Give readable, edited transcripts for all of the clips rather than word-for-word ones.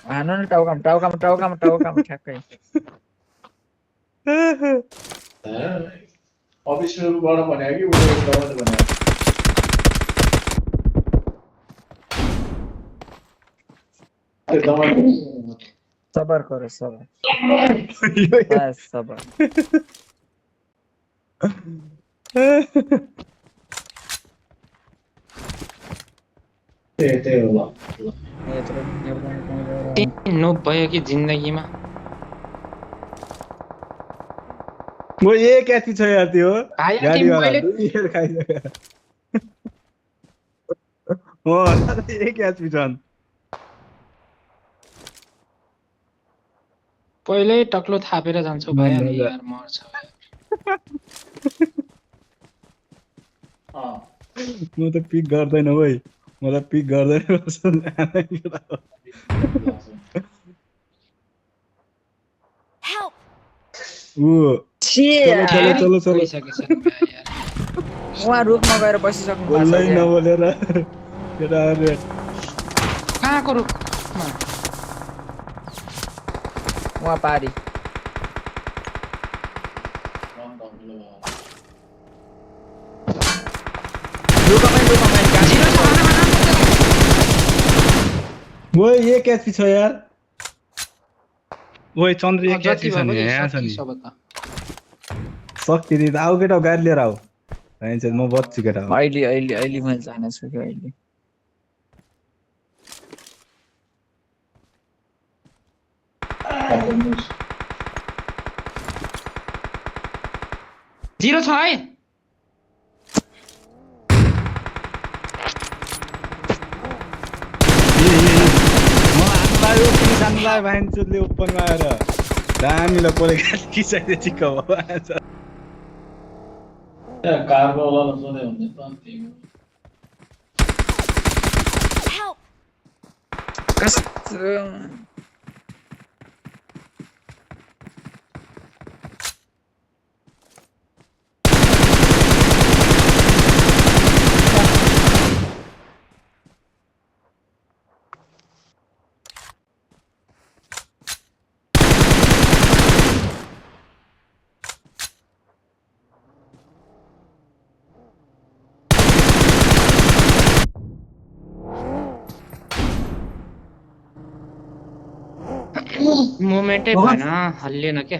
हानु न टाउकामा ठ्याक्कै अफिसबाट भने कि उनीहरुबाट भने सबर करो सबर बस सबर त्यही होला यत्रो नो भयो कि जिन्दगीमा वो ये कैसी छ यार त्यो भाइ गाडी टिम वाला मैले दुई खाइसक्यो हो ये कैसी छन् पहिल्यै टक्लो थापेर जान्छु भाइ अनि यार मर्छ म त पिक गर्दैन ओइ मलाई पिक गर्दैन Help! ऊ चलो चलो चलो चलो गइसकेछ नि भाइ यार उहाँ रुखमा गएर बसिसक्नु भएको बोल्नै छ क्या। नबोलेर केटाहरुले कहाँको रुखमा उहाँ पारी रुखमै ओए ये कैसी छ यार ओए चन्द्र ये कैसी जति छ भए नि पनि यहाँ छ नि सब त सक्ति त आउ केटा गाडी लिएर आऊ हैन म बच्छु केटा अहिले मैले जानेछु कि अहिले जिरो छ है म हामीलाई ओपन जान्नलाई भाइन्चुले ओपनमा आएर दामीलाई परे किसाइले चिक्क भयो कारको होला सोधे हुन्छ त Help! कस्तो मोमेन्टै भएन हल्लिएन क्या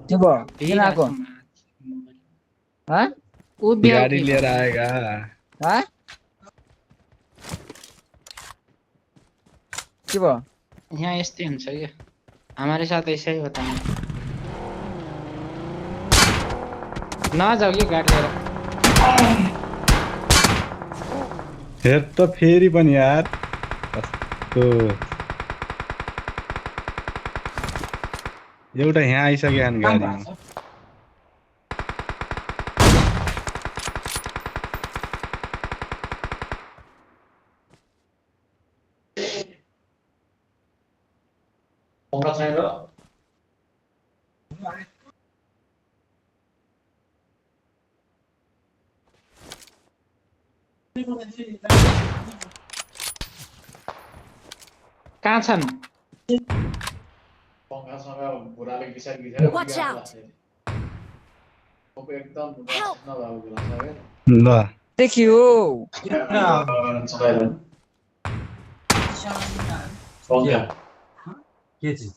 के भयो किन आएको ऊ बिहा गाडी लिएर आएगा के भयो यहाँ यस्तै हुन्छ क्या हमारे साथ ऐसा ही होता है नजाऊ कि गाडी लिएर हेर त फेरि पनि यार कस्तो एउटा यहाँ आइसक्यो अनि गाडीमा मौका छैन र कहाँ छन् पंखासँग बुढाले किसा Watch out! एकदम Help! नभएको बेला छ ल देखियो पंखा के चिज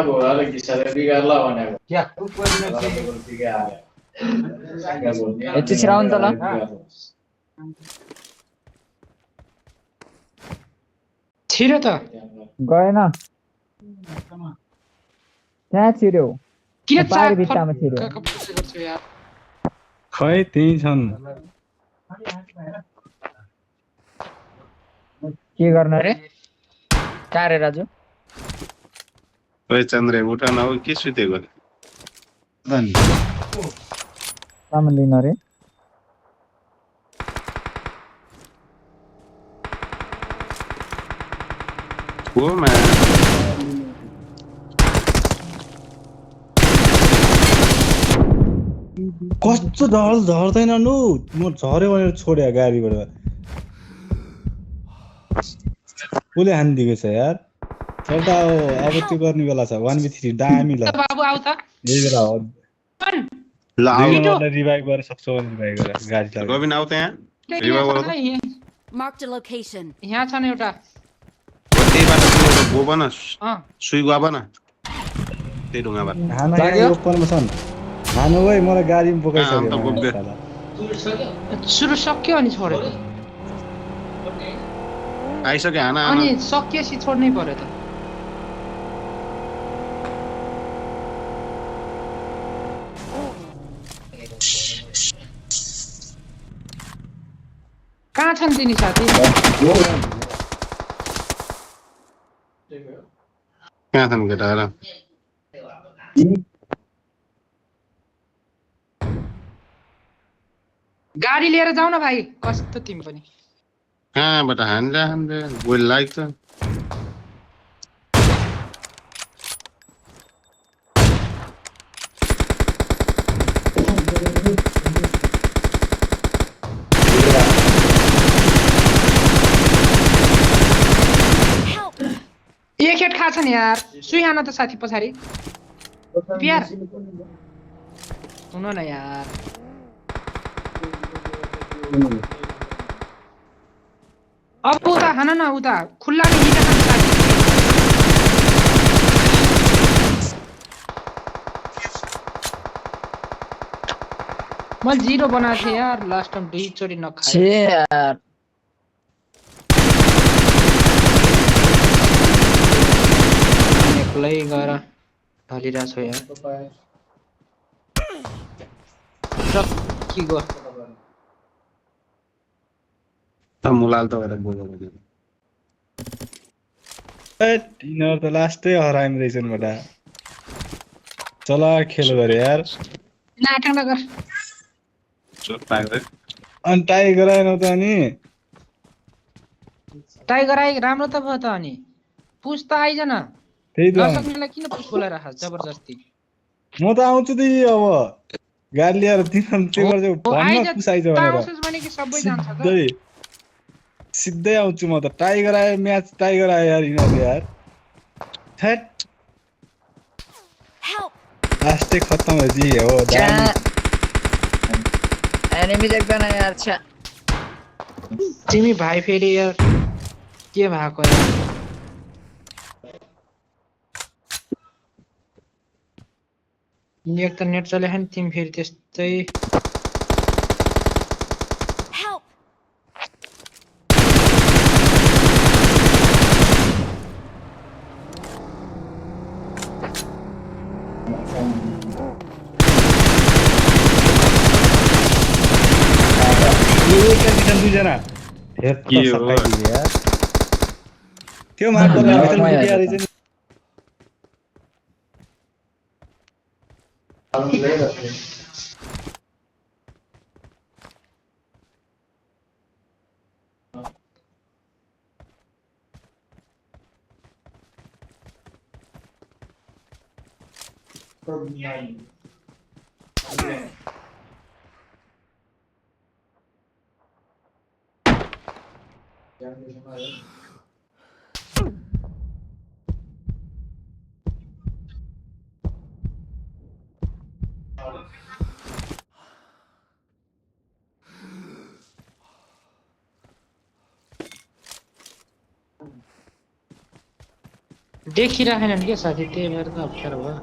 बुढाले किसाले बिगार्ला भनेको क्या यति छिराउ नि त ल छिरो त गएन त्यहाँ छिर्यो किन पारी भित्तामा छिर्यो गर्छु यार खै त्यही छन् के गर्न रे कहाँ रे राजु ओए चन्द्र उठा न के सुतेको सामान लिन रे हो मा कस्तो झर्दैन नु म झर्यो भनेर छोड्या गाडीबाट कसले हानिदिएको छ यार चल त अब त्यो गर्ने बेला छ 1v3 दामी ल बाबु आउ त यही बेला हो ल आऊ दुई नम्बरलाई रिभाइभ गरेर सक्छौ भने रिभाइभ गर गाडी चलाऊ रबिन आऊ त यहाँ रिभाइभ गर त Marked a location. यहाँ छ नि एउटा त्यही बाटो तिमीले गो बन सुई गो बन त्यही ढुङ्गाबाट खाना यहाँ ओपनमा छन् खानु है मलाई गाडीमा अन्त बोक्दै। बोकाइसक्यो सुरु सक्यो अनि छोड्यो आइसक्यो हाना अनि सकिएपछि छोड्नै पर्यो त कहाँ छन् तिनी साथी कहाँ छन् केटाहरू गाडी लिएर जाऊ न भाइ कस्तो तिमी पनि कहाँबाट हान्दा गोली लाग्छ Help! एक हेड खा छ नि यार सुई हान त साथी पछाडि प्यार हुन न यार अब उता हान न उता खुल्ला में हिँड खान साथी मैं 0 बनाएको थिएँ यार लास्ट टाइम 2 चोटी नखाए छे यार एक्लै गएर ढलिरहेको छु यार सकी गयो मुलाल त भएर बोल्नु यिनीहरू त लास्टै हराइम रहेछन् बटा चला खेल गरे यार नाटक नगर चोट पाएको अनि टाई गराएन त अनि टाइगर आई राम्रो त भयो त अनि पुस त आइजन त्यही त नसक्नेलाई किन पुस बोलाइराख जबरजस्ती म त आउँछु त अब गाडी ल्याएर तिमीहरू त्यो भन्न पुसाइज भनेर आउँछस् भने कि सबै जान्छ त सिधै आउँछु म त टाइगर आयो म्याच टाइगर आयो यार यिनीहरू यार थ्याट Help! लास्टै खत्तम भएपछि हो एनिमी देख्दैन यार छ्या तिमी भाइ फेरि यार के भएको यार एक त नेट चले नि तिमी फेरि त्यस्तै Help! दुईजना के हो? त्यो मार्कर रहेछ नि देखिराखेनन् के साथी त्यही भएर त अप्ठ्यारो भयो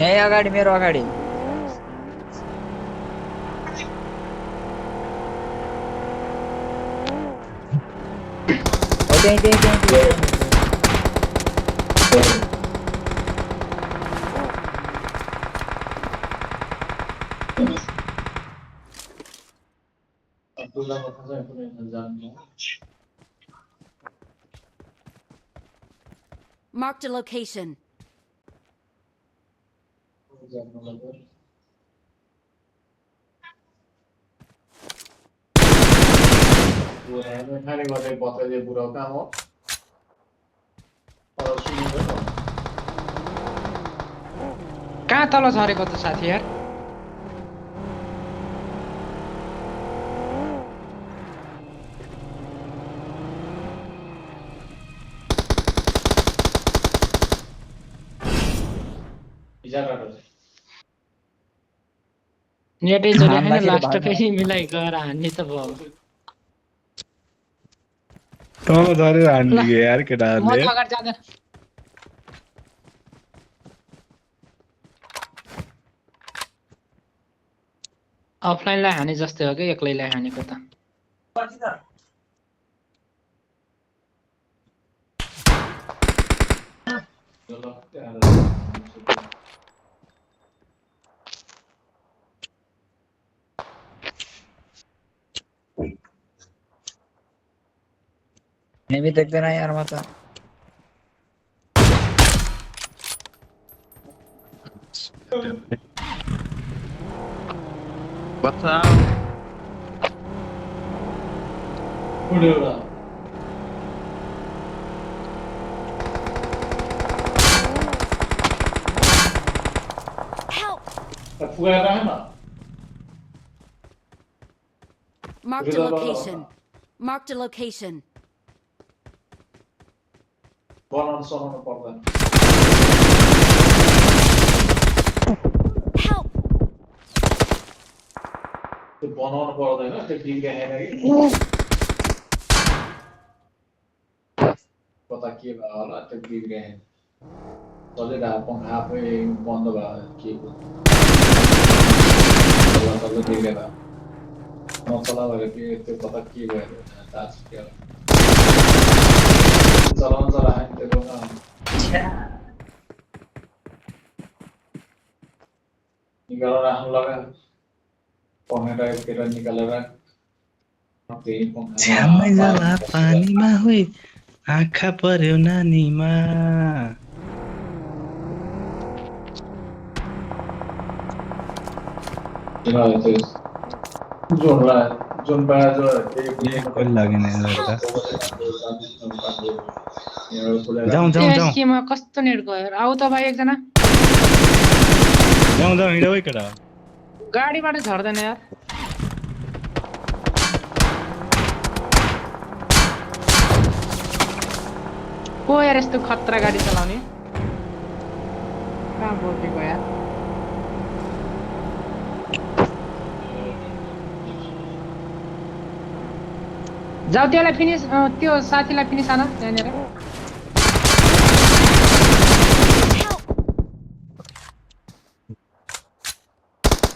यही अगाडि मेरो अगाडि हो त्यही Marked a location. खाने गर्ने बताइदिए बुढाउ कहाँ हो कहाँ तल झरेको त साथी यार नेटै चले हैन लास्ट फेरि मिलाइ गएर हान्ने त भयो तल झरेर हान्ने के यार म केटाहरूले अगाडि जाँदैन अफलाइनलाई हाने जस्तै हो कि एक्लैलाई हानेको त एनिमी देख्दैन यार म त बचाओ Help! फुगाएर आएन Marked a location. Marked a location. बनाउनु सनाउनु पर्दैन Help! त्यो बनाउनु पर्दैन त्यो बिग्रेन कि कता के भयो होला त्यो बिग्रेन चलिरहेको पङ्खा आफै बन्द भयो के तल बिग्रेर नचला भयो कि त्यो कता के भयो चार्ज के चलाउन चलायो त्यो ढुङ्गा निकालेर राख्नु लगायो पङ्खा टाइपतिर निकालेर त्यही पङ्खा छ्यामै जाला पानीमा होइ आँखा पर्यो नानीमा जुन बाजो कोही लागेन एउटा जाउँ जाउँ जाउँ एसकेमा कस्तो नेट गयो आऊ त भाइ एकजना जाउँ जाउँ हिँड है केटा गाडीबाट झर्दैन यार को यार यस्तो खतरा गाडी चलाउने कहाँ बोकेको यार जाऊ त्यसलाई फिनिस त्यो साथीलाई फिनिस आन त्यहाँनिर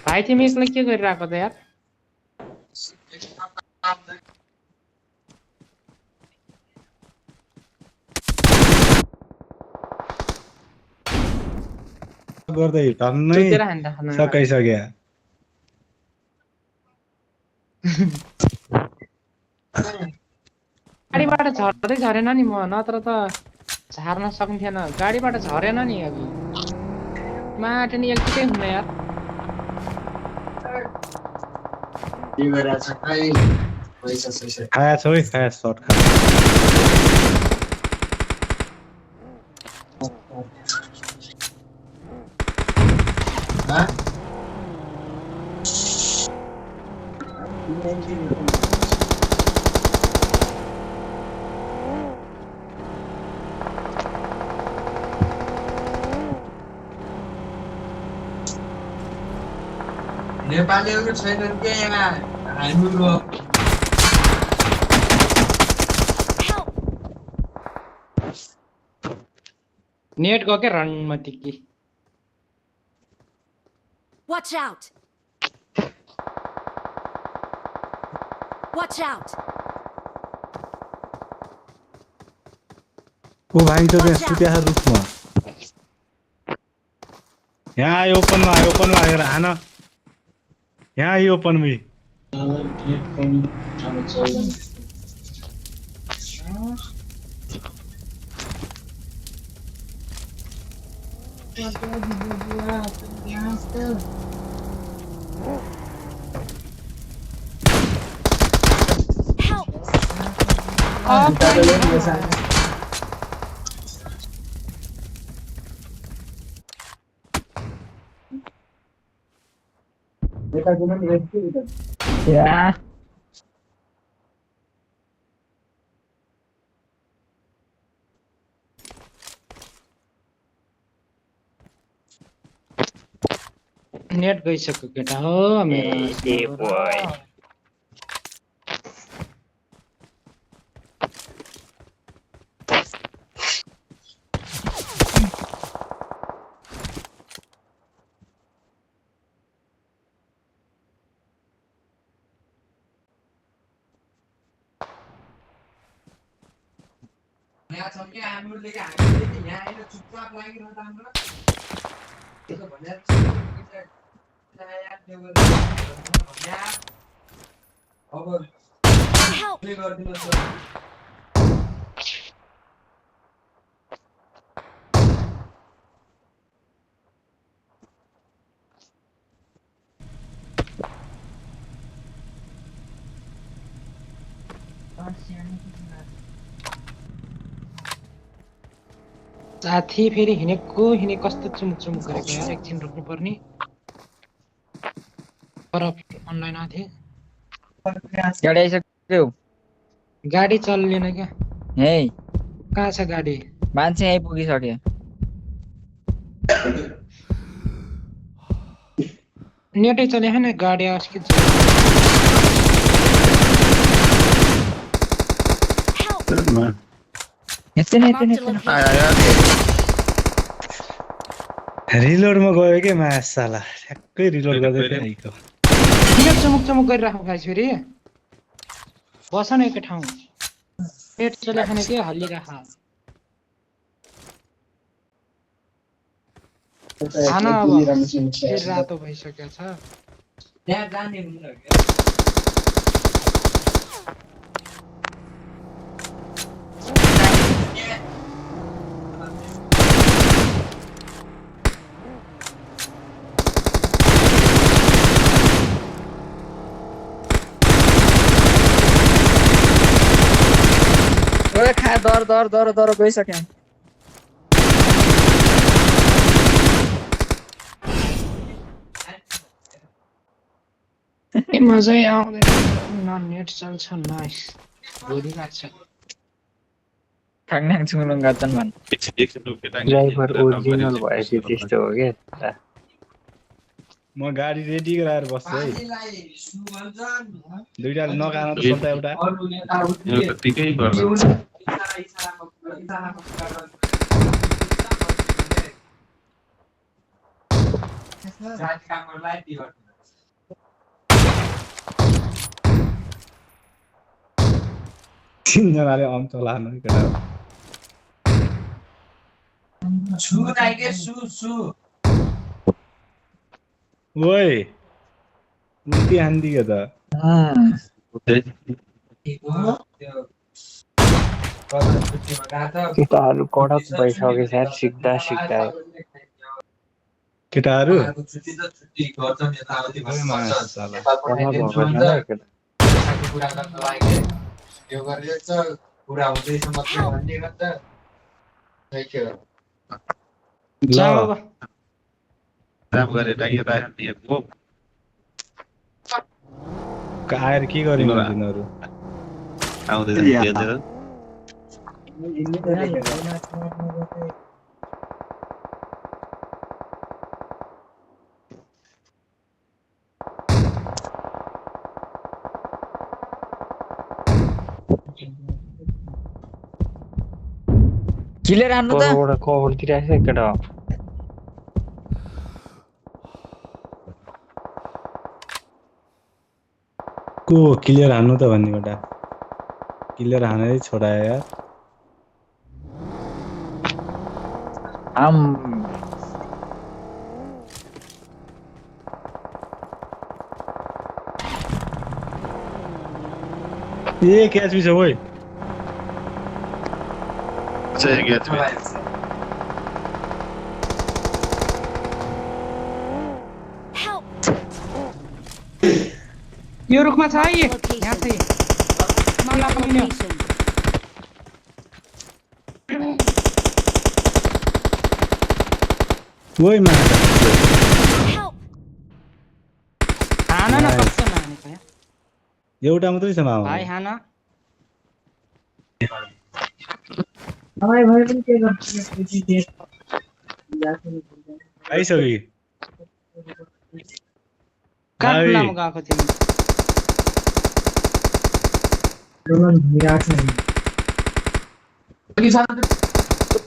भाइ तिमी एक्लै के गरिरहेको त यार गर्दै टन्नै चुतेर हान्दा खानु सकाइसक्यो गाडीबाट झर्दै झरेन नि म नत्र त झार्न सक्थेन गाडीबाट झरेन नि अघि माटो नि एकचोटै हुन यार खाया छ है खाया सर्ट खा नेपालीहरू छैनन् के यहाँ हाम्रो नेट गयो के रनमा टिक्की Watch out! Watch out! ओ भाइ त त्यहाँ सुत्या छ रुखमा यहाँ आयो ओपनमा आएर हान यहाँ आयो ओपनमै या नेट गइसक्यो केटा हो मेरो यहाँ छ कि हामीहरूले कि हामीले कि यहाँ आएर चुपचाप लागिरहँदा हाम्रो त्यो भनेर अब Help! के गरिदिनुहोस् साथी फेरि हिँडेको कस्तो चुमुक चुमुक गरेको यार एकछिन रोक्नु पर्ने पर अनलाइन आथे गाडी आइसक्यो गाडी चल्दैन क्या हे कहाँ छ गाडी मान्छे आइपुगिसक्यो नेटै चले हैन गाडी आवाज के यस्तै नै Marked a location. रिलोडमा गयो के मासाला ठ्याक्कै रिलोड गर्दै आइको नेट चमुक चमुक गरिराख्नु गाइस फेरि बस न एकै ठाउँ नेट चले हैन के हल्लिराख खाना अब फेरि रातो भइसकेको छ त्यहाँ जाने हुन्न ओए खा दर गइसक्यो मजै आउँदैन न नेट चल्छ नाइस भोलिरहेको छ ठाङनाङ छुङलुङ गर्छन् भन् ड्राइभर ओरिजिनल भएपछि त्यस्तो हो क्या म गाडी रेडी गराएर बस्छु है पानीलाई सु भन्छन् दुईटा नखाना त सल्ता एउटा अरू नेताहरू ठिकै गर्छ इसारामा कुरा जाति कामहरूलाई दियो तिनजनाले अम्चो लानु केटा छु नाइके सु ओइ मुर्ती हान्दियो त केटाहरू कडक भइसक्यो यार सिक्दा केटाहरू छुट्टी त छुट्टी गर्छन् यताउति मासाला कुरा गर्न लागि यो गरिरहेछ कुरा हुँदैछ मात्रै भन्ने गर्छ थ्याङ्क यू ल राम गरेर यता आएर के गरिनु तिनीहरू आउँदै किलेर हान्नु त कभरतिर आएछ केटा को क्लियर हान्नु त भन्ने बेटा क्लियर हानेरै छोडायो यार आम ए क्याच बिछ ओइ Help! यो रुखमा छ है यहाँ Location. चाहिँ Marked a location. ओइ मा Help! भनेको यार एउटा मात्रै छ मामा भाइ हान आइसक्यो काठुलामा गएको थिएँ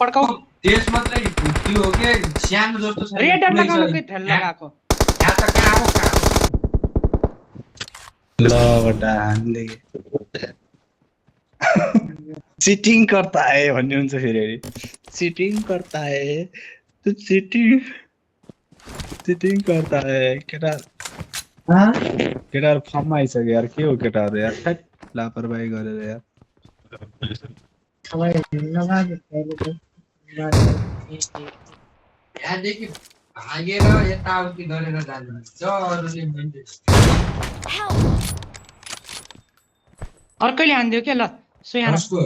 पड्काउ देश मात्रै त्यो हो के सानो जस्तो छ रेड डट लगाउनु के ठेल लगाएको यहाँ त कहाँ हो कहाँ ल बटा हामीले चिटिङ करता है भन्ने हुन्छ फेरि चिटिङ करता है तू चिटिङ करता है केटाहरू फर्ममा आइसक्यो यार के हो केटाहरू यार ठ्याक लापरवाही गरेर यार यहाँदेखि भागेर यताउति गरेर जानु जरुरी मेन्टेन अर्कैले हानिदियो के ल सुयान कसको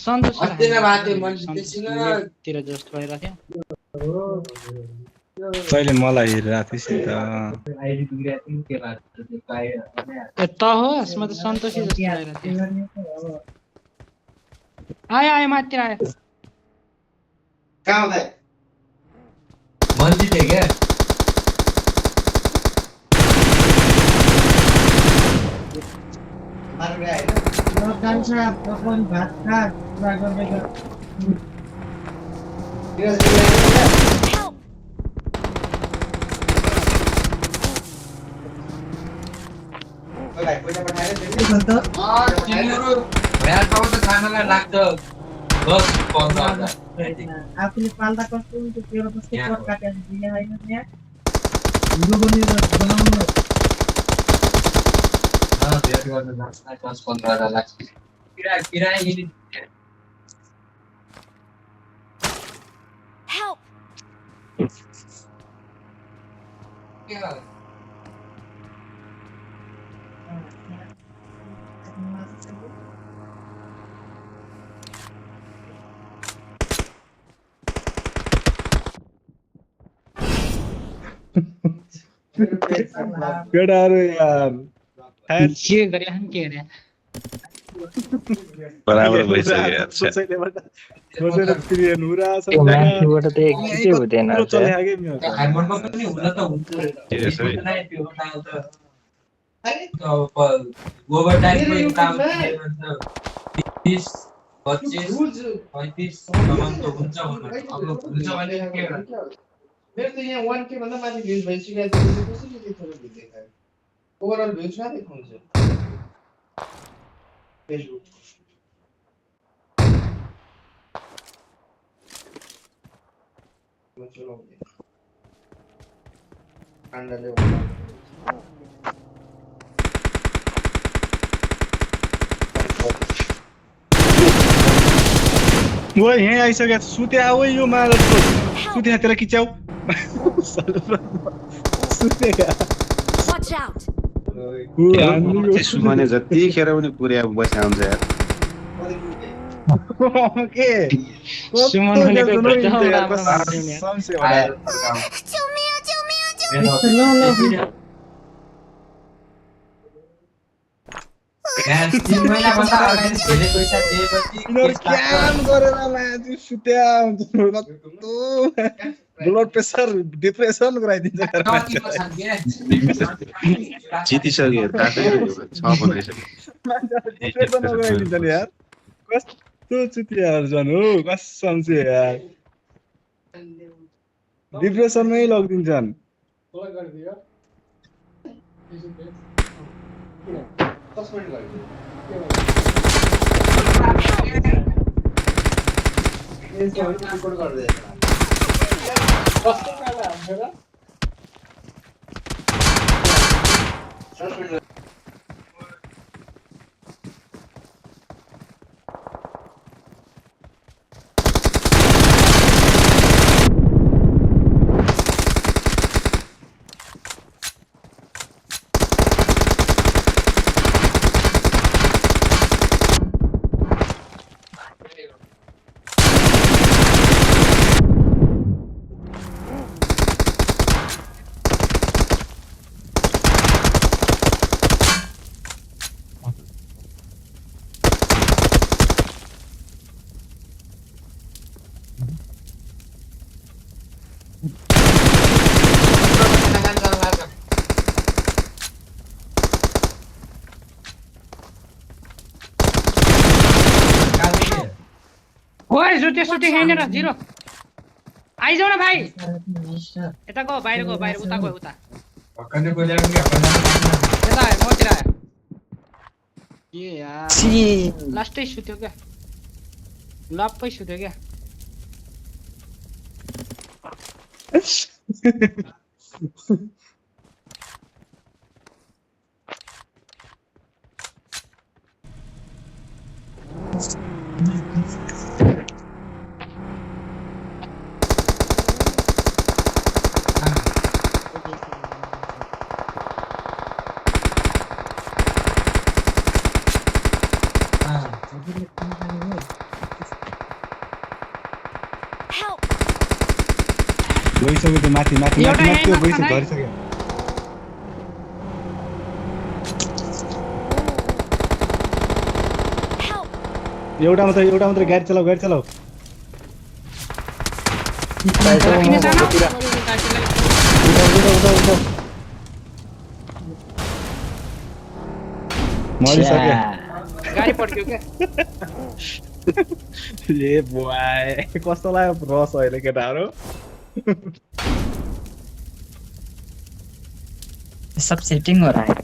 सन्तोष अस्तिना बाटे मैले त्यसैन तिर जस्ट भइरहेको थियो तैँले मलाई हेरिरहेको थिइस् नि ए त होस् म त सन्तोषी जस्तो भइरहेको थिएँ आयो माथि आयो कहाँ हुँदै मन्दिर थियो क्या खानालाई लाग्छ 10-15 आफूले पाल्दा कस्तो हुन्छ त्यो कस्तो कट काटेर दिने हैन यहाँ हिरो बनाउनु भेट गर्न लाग्छ 10-15 लाग्छ किराय यिनी Help! केटाहरू यार के गरे हम के रे बराबर भइसक्यो यार सोचेर फेरि हेर्नुरा छ त्यो माथिबाट त एकचोटि हुँदैन पुरो चलेको मेरो त। हार्मोनमा पनि हुन त हुन्छ यसै। त्यो ताल त ओभर टाइम पनि ताल 30 25 35 सम्म त हुन्छ अब हुन्छ भने के गर्नु मेरो त यहाँ 1k भन्दा माथि भ्युज भइसक्यो कसरी देख्छ देखायो ओभरअल भ्युज कहाँ देखाउँछ फेसबुक आन्डाले ओ यहाँ आइसक्यो सुत्या ओ यो मालको सुत्या तेरा किच्याउ सुत्या Watch out! सुमने जतिखेर पनि पुर्या बसी आउँछ यार के सुमन भनेको एकदम राम्रो मान्छे नि आएर यहाँ 3 महिना भन्दा अगाडि धेरै पैसा दिएपछि क्याम गरेर माथि सुत्या ब्लड प्रेसर डिप्रेसन गराइदिन्छ जितिसक्यो तातै छ बनाइसक्यो डिप्रेसन गराइदिन्छ नि यार कस्तो चुतियाहरू छन् हो कसम चाहिँ यार डिप्रेसनमै लगिदिन्छन् रिकॉर्ड कर दे ओए जुटे सुटे हेर्ने र जिरो आइजाउ न भाइ यता गो बाहिर उता गयो उता यता आयो मतिर आयो के यार लास्टै सुत्यो क्या लप्पै सुत्यो क्या Help! गइसक्यो त्यो माथि माथि एउटा माथि यहीँ गइसक्यो माथि झरिसक्यो Help! एउटा मात्र गाडी चलाऊ किन जान मरिसक्यो गाडी पड्क्यो क्या ए बुवाए कस्तो लाग्यो रस अहिले केटाहरू सब सेटिंग हो रहा है